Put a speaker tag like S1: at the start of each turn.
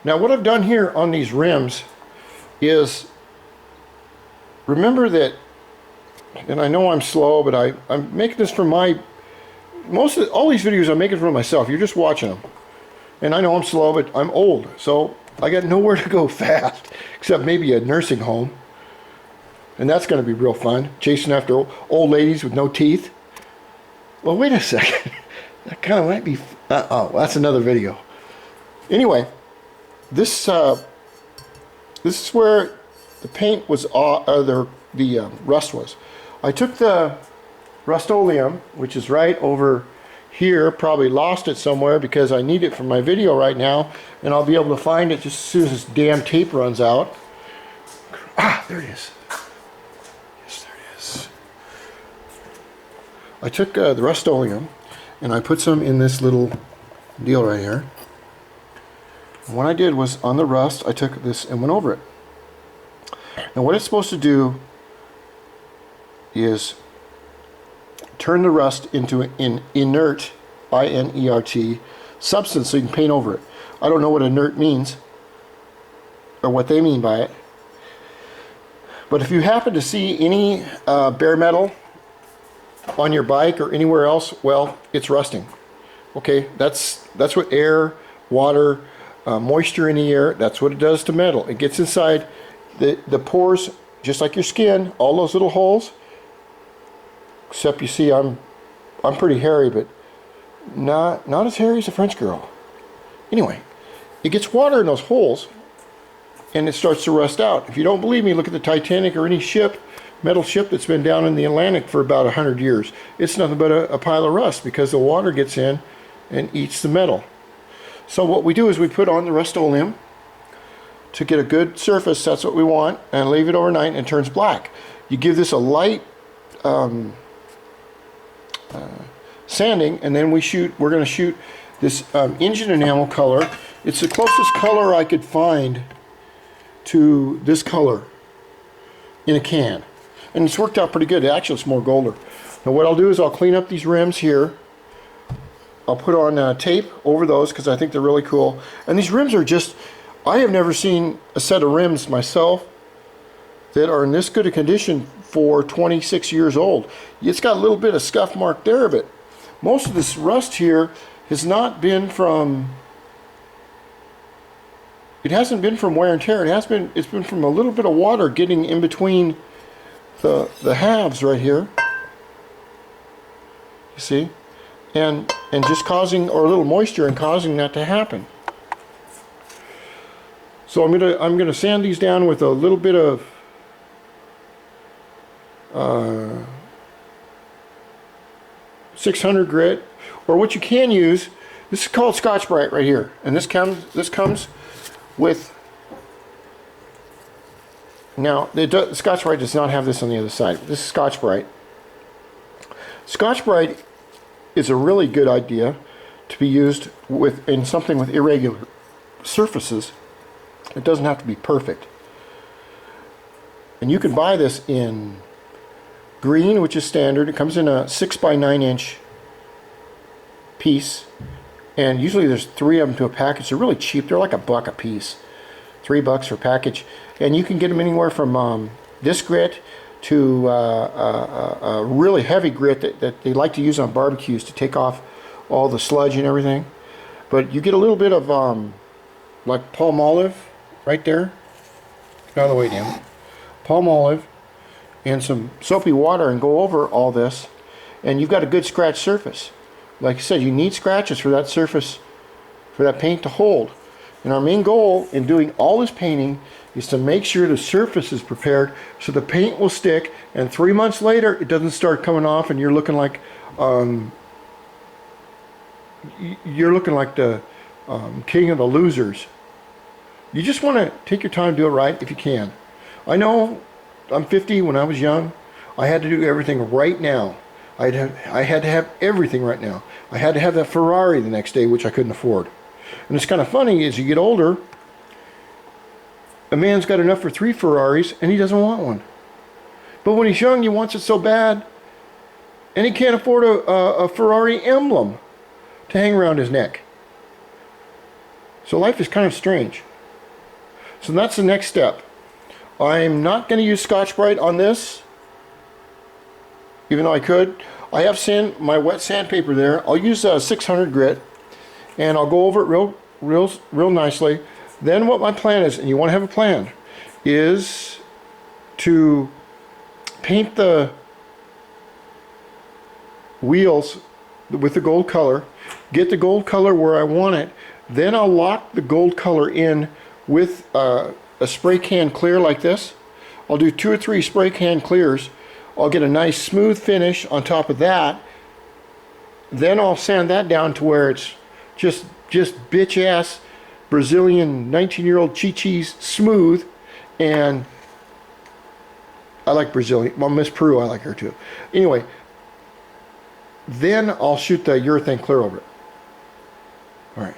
S1: Now what I've done here on these rims is, remember that, and I know I'm slow, but I'm making this for my, all these videos I'm making for myself. You're just watching them. And I know I'm slow, but I'm old, so I got nowhere to go fast, except maybe a nursing home. And that's going to be real fun, chasing after old ladies with no teeth. Well, wait a second. That kind of might be, oh, that's another video. Anyway, this is where the paint was, the rust was. I took the Rust-Oleum, which is right over here, probably lost it somewhere because I need it for my video right now, and I'll be able to find it just as soon as this damn tape runs out. Ah, there it is. Yes, there it is. I took the Rust-Oleum and I put some in this little deal right here. And what I did was, on the rust, I took this and went over it. And what it's supposed to do is turn the rust into an inert, I-N-E-R-T, substance so you can paint over it. I don't know what inert means, or what they mean by it. But if you happen to see any bare metal on your bike or anywhere else, well, it's rusting. Okay, that's what air, water, moisture in the air, that's what it does to metal. It gets inside the pores, just like your skin, all those little holes. Except you see I'm pretty hairy, but not as hairy as a French girl. Anyway, it gets water in those holes and it starts to rust out. If you don't believe me, look at the Titanic or any ship, metal ship that's been down in the Atlantic for about 100 years. It's nothing but a pile of rust because the water gets in and eats the metal. So what we do is we put on the Rust-Oleum to get a good surface, that's what we want, and leave it overnight and it turns black. You give this a light sanding, and then we're going to shoot this engine enamel color. It's the closest color I could find to this color in a can, and it's worked out pretty good. Actually, it's more golder. Now what I'll do is I'll clean up these rims here. I'll put on tape over those because I think they're really cool. And these rims are just, I have never seen a set of rims myself that are in this good a condition for 26 years old. It's got a little bit of scuff mark there, but most of this rust here has not been from, it hasn't been from wear and tear. It's been from a little bit of water getting in between the halves right here. You see? And just causing, or a little moisture and causing that to happen. So I'm gonna sand these down with a little bit of 600 grit, or what you can use, this is called Scotch-Brite right here, and this comes with, now the Scotch-Brite does not have this on the other side. This is Scotch-Brite. Scotch-Brite is a really good idea to be used in something with irregular surfaces. It doesn't have to be perfect. And you can buy this in green, which is standard. It comes in a 6 by 9 inch piece, and usually there's 3 of them to a package. They're really cheap. They're like $1 a piece, $3 for package, and you can get them anywhere from this grit to a really heavy grit that they like to use on barbecues to take off all the sludge and everything. But you get a little bit of like palm olive right there. Get out of the way, damn it. Palm olive and some soapy water and go over all this, and you've got a good scratch surface. Like I said, you need scratches for that surface, for that paint to hold. And our main goal in doing all this painting is to make sure the surface is prepared so the paint will stick, and 3 months later it doesn't start coming off and you're looking like the king of the losers. You just want to take your time, do it right if you can. I know I'm 50. When I was young, I had to do everything right now. I had to have everything right now. I had to have that Ferrari the next day, which I couldn't afford. And it's kind of funny, as you get older, a man's got enough for 3 Ferraris and he doesn't want one. But when he's young, he wants it so bad, and he can't afford a Ferrari emblem to hang around his neck. So life is kind of strange. So that's the next step. I'm not going to use Scotch-Brite on this, even though I could. I have my wet sandpaper there. I'll use 600 grit, and I'll go over it real nicely. Then what my plan is, and you want to have a plan, is to paint the wheels with the gold color, get the gold color where I want it, then I'll lock the gold color in with a spray can clear like this. I'll do 2 or 3 spray can clears. I'll get a nice smooth finish on top of that. Then I'll sand that down to where it's just bitch ass Brazilian 19-year-old cheese smooth. And I like Brazilian. Well, Miss Peru, I like her too. Anyway, then I'll shoot the urethane clear over it. All right.